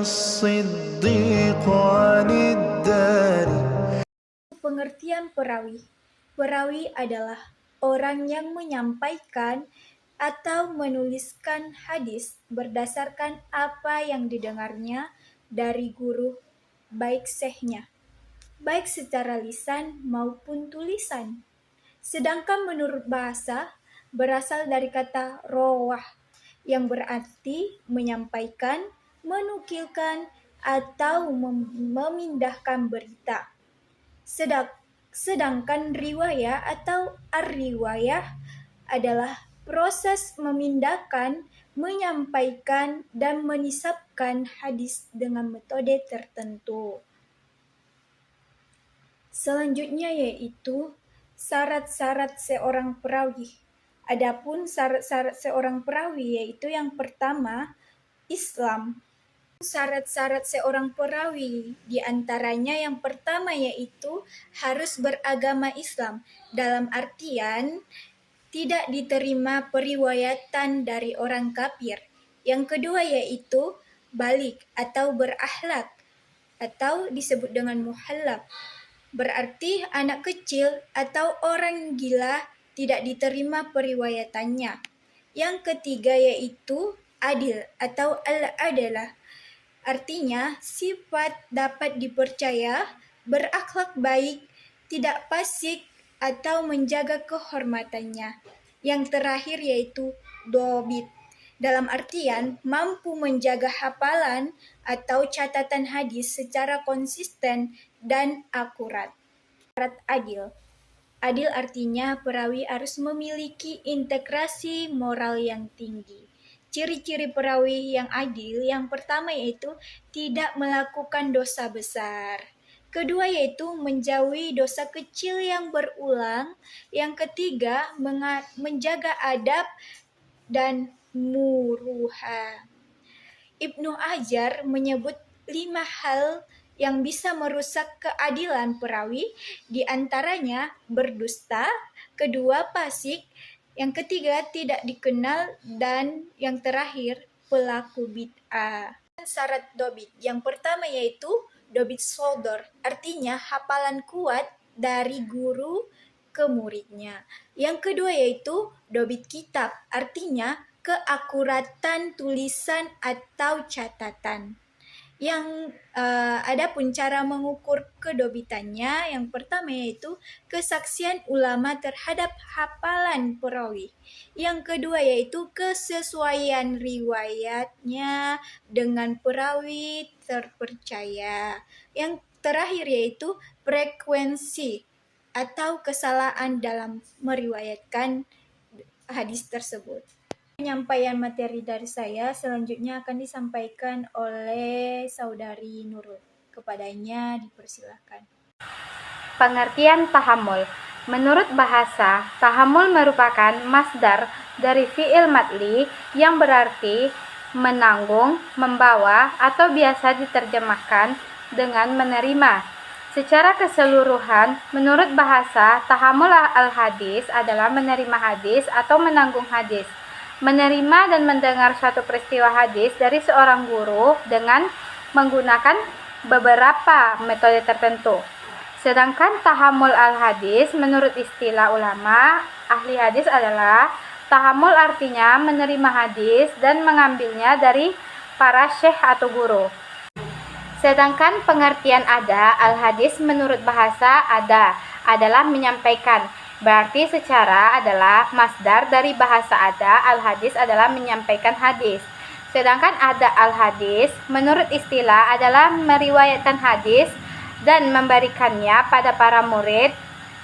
الصديق عن الدار. Pengertian perawi. Perawi adalah orang yang menyampaikan atau menuliskan hadis berdasarkan apa yang didengarnya dari guru, baik syekhnya, baik secara lisan maupun tulisan. Sedangkan menurut bahasa, berasal dari kata rawah yang berarti menyampaikan, menukilkan, atau memindahkan berita. Sedangkan riwayah atau ar-riwayah adalah proses memindahkan, menyampaikan, dan menisabkan hadis dengan metode tertentu. Selanjutnya yaitu syarat-syarat seorang perawi. Adapun syarat-syarat seorang perawi yaitu yang pertama, Islam. Syarat-syarat seorang perawi diantaranya yang pertama yaitu harus beragama Islam, dalam artian tidak diterima periwayatan dari orang kafir. Yang kedua yaitu balik atau berakhlak atau disebut dengan muhallab. Berarti anak kecil atau orang gila tidak diterima periwayatannya. Yang ketiga yaitu adil atau al-adalah. Artinya sifat dapat dipercaya, berakhlak baik, tidak fasik atau menjaga kehormatannya. Yang terakhir yaitu dobit. Dalam artian mampu menjaga hafalan atau catatan hadis secara konsisten dan akurat. Syarat adil. Adil artinya perawi harus memiliki integrasi moral yang tinggi. Ciri-ciri perawi yang adil yang pertama yaitu tidak melakukan dosa besar. Kedua yaitu menjauhi dosa kecil yang berulang. Yang ketiga menjaga adab dan muruha. Ibnu Hajar menyebut 5 hal yang bisa merusak keadilan perawi, di antaranya berdusta, kedua fasik, yang ketiga tidak dikenal, dan yang terakhir pelaku bid'ah. Syarat dobit. Yang pertama yaitu dobit sodor, artinya hafalan kuat dari guru ke muridnya. Yang kedua yaitu dobit kitab, artinya keakuratan tulisan atau catatan. Yang adapun cara mengukur kedobitannya, yang pertama yaitu kesaksian ulama terhadap hafalan perawi. Yang kedua yaitu kesesuaian riwayatnya dengan perawi terpercaya. Yang terakhir yaitu frekuensi atau kesalahan dalam meriwayatkan hadis tersebut. Penyampaian materi dari saya selanjutnya akan disampaikan oleh saudari Nurul. Kepadanya dipersilakan. Pengertian tahammul. Menurut bahasa, tahammul merupakan masdar dari fi'il madli yang berarti menanggung, membawa, atau biasa diterjemahkan dengan menerima. Secara keseluruhan, menurut bahasa, tahammul al-hadis adalah menerima hadis atau menanggung hadis. Menerima dan mendengar suatu peristiwa hadis dari seorang guru dengan menggunakan beberapa metode tertentu. Sedangkan tahammul al-hadis menurut istilah ulama ahli hadis adalah tahammul artinya menerima hadis dan mengambilnya dari para syekh atau guru. Sedangkan pengertian ada al-hadis menurut bahasa ada adalah menyampaikan. Berarti secara adalah masdar dari bahasa ada, al-hadis adalah menyampaikan hadis. Sedangkan ada al-hadis menurut istilah adalah meriwayatkan hadis dan memberikannya pada para murid.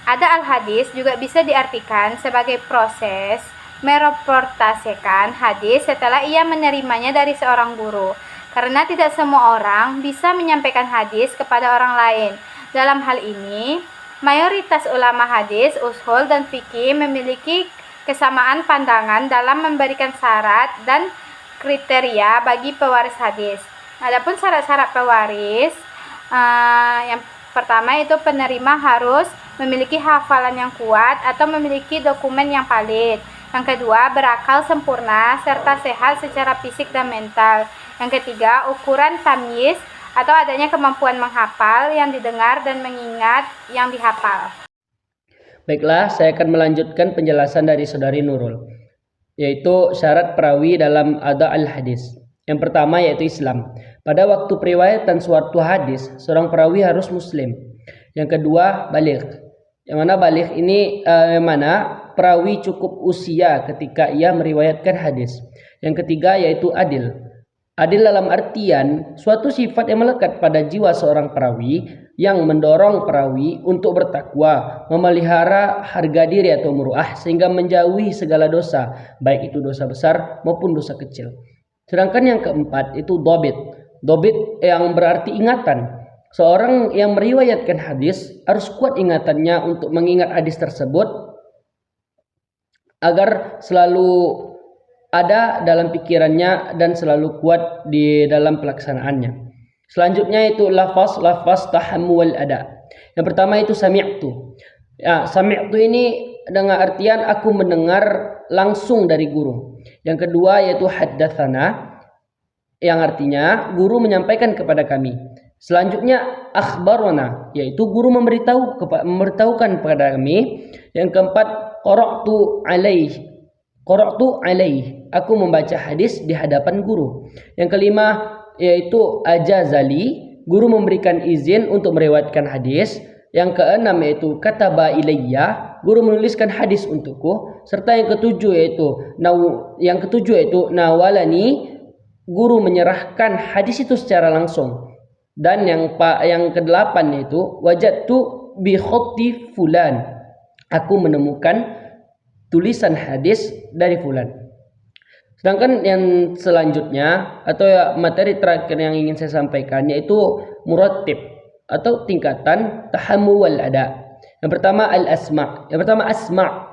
Ada al-hadis juga bisa diartikan sebagai proses mereportasiekan hadis setelah ia menerimanya dari seorang guru. Karena tidak semua orang bisa menyampaikan hadis kepada orang lain. Dalam hal ini, mayoritas ulama hadis, ushul, dan fikih memiliki kesamaan pandangan dalam memberikan syarat dan kriteria bagi pewaris hadis. Adapun syarat-syarat pewaris, yang pertama itu penerima harus memiliki hafalan yang kuat atau memiliki dokumen yang valid. Yang kedua, berakal sempurna serta sehat secara fisik dan mental. Yang ketiga, ukuran tamyiz atau adanya kemampuan menghafal yang didengar dan mengingat yang dihafal. Baiklah, saya akan melanjutkan penjelasan dari Saudari Nurul, yaitu syarat perawi dalam ada al-hadis. Yang pertama yaitu Islam. Pada waktu periwayatan suatu hadis, seorang perawi harus muslim. Yang kedua, baligh. Yang mana baligh ini perawi cukup usia ketika ia meriwayatkan hadis. Yang ketiga yaitu adil. Adil dalam artian suatu sifat yang melekat pada jiwa seorang perawi yang mendorong perawi untuk bertakwa, memelihara harga diri atau muruah sehingga menjauhi segala dosa, baik itu dosa besar maupun dosa kecil. Sedangkan yang keempat itu dobit. Dobit yang berarti ingatan. Seorang yang meriwayatkan hadis harus kuat ingatannya untuk mengingat hadis tersebut agar selalu ada dalam pikirannya dan selalu kuat di dalam pelaksanaannya. Selanjutnya itu lafaz tahammul ada. Yang pertama itu sami'tu. Ya, sami'tu ini dengan artian aku mendengar langsung dari guru. Yang kedua yaitu haddatsana, yang artinya guru menyampaikan kepada kami. Selanjutnya akhbarona, yaitu guru memberitahukan kepada kami. Yang keempat qara'tu alaih, aku membaca hadis di hadapan guru. Yang kelima yaitu ajazali, guru memberikan izin untuk meriwayatkan hadis. Yang keenam yaitu kataba ilayya, guru menuliskan hadis untukku. Serta yang ketujuh yaitu nawalani, guru menyerahkan hadis itu secara langsung. Dan yang kedelapan yaitu wajadtu bi khatti fulan, aku menemukan tulisan hadis dari fulan. Sedangkan yang selanjutnya atau materi terakhir yang ingin saya sampaikan yaitu muratib atau tingkatan tahammul wal ada. Yang pertama asma,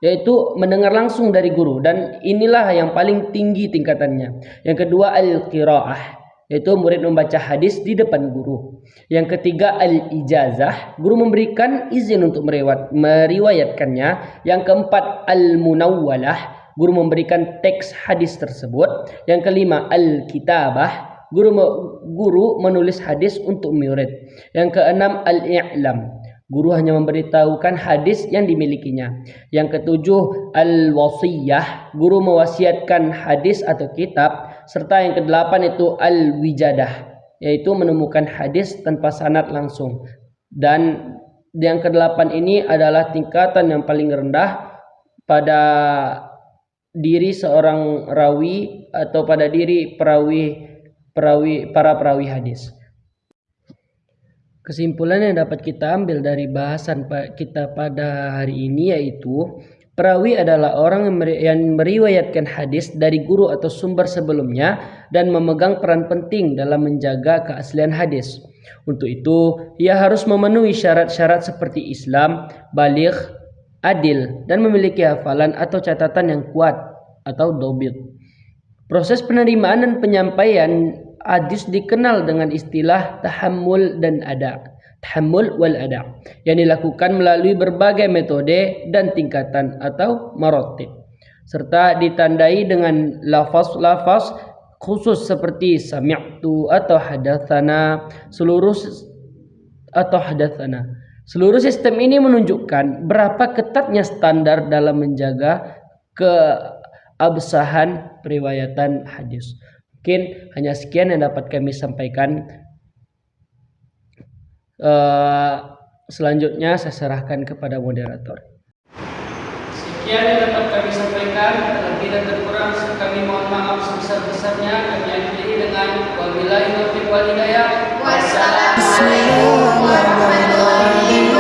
yaitu mendengar langsung dari guru, dan inilah yang paling tinggi tingkatannya. Yang kedua al-qiraah, yaitu murid membaca hadis di depan guru. Yang ketiga al-ijazah, guru memberikan izin untuk meriwayatkannya. Yang keempat al-munawwalah, guru memberikan teks hadis tersebut. Yang kelima al-kitabah, guru menulis hadis untuk murid. Yang keenam al-i'lam, guru hanya memberitahukan hadis yang dimilikinya. Yang ketujuh al-wasiyah, guru mewasiatkan hadis atau kitab. Serta yang kedelapan itu al-wijadah, yaitu menemukan hadis tanpa sanad langsung. Dan yang kedelapan ini adalah tingkatan yang paling rendah pada diri seorang rawi atau pada diri para perawi hadis. Kesimpulan yang dapat kita ambil dari bahasan kita pada hari ini yaitu perawi adalah orang yang meriwayatkan hadis dari guru atau sumber sebelumnya dan memegang peran penting dalam menjaga keaslian hadis. Untuk itu, ia harus memenuhi syarat-syarat seperti Islam, baligh, adil, dan memiliki hafalan atau catatan yang kuat atau dobit. Proses penerimaan dan penyampaian hadis dikenal dengan istilah tahammul wal ada, yang dilakukan melalui berbagai metode dan tingkatan atau maratib, serta ditandai dengan lafaz-lafaz khusus seperti sami'tu atau hadatsana. Seluruh sistem ini menunjukkan berapa ketatnya standar dalam menjaga keabsahan periwayatan hadis. Mungkin hanya sekian yang dapat kami sampaikan. Selanjutnya saya serahkan kepada moderator. Sekian yang dapat kami sampaikan. Lebih dan kurang kami mohon maaf sebesar-besarnya. Kami akhiri dengan wabillahi taufiq wal hidayah. Wassalamualaikum warahmatullahi wabarakatuh.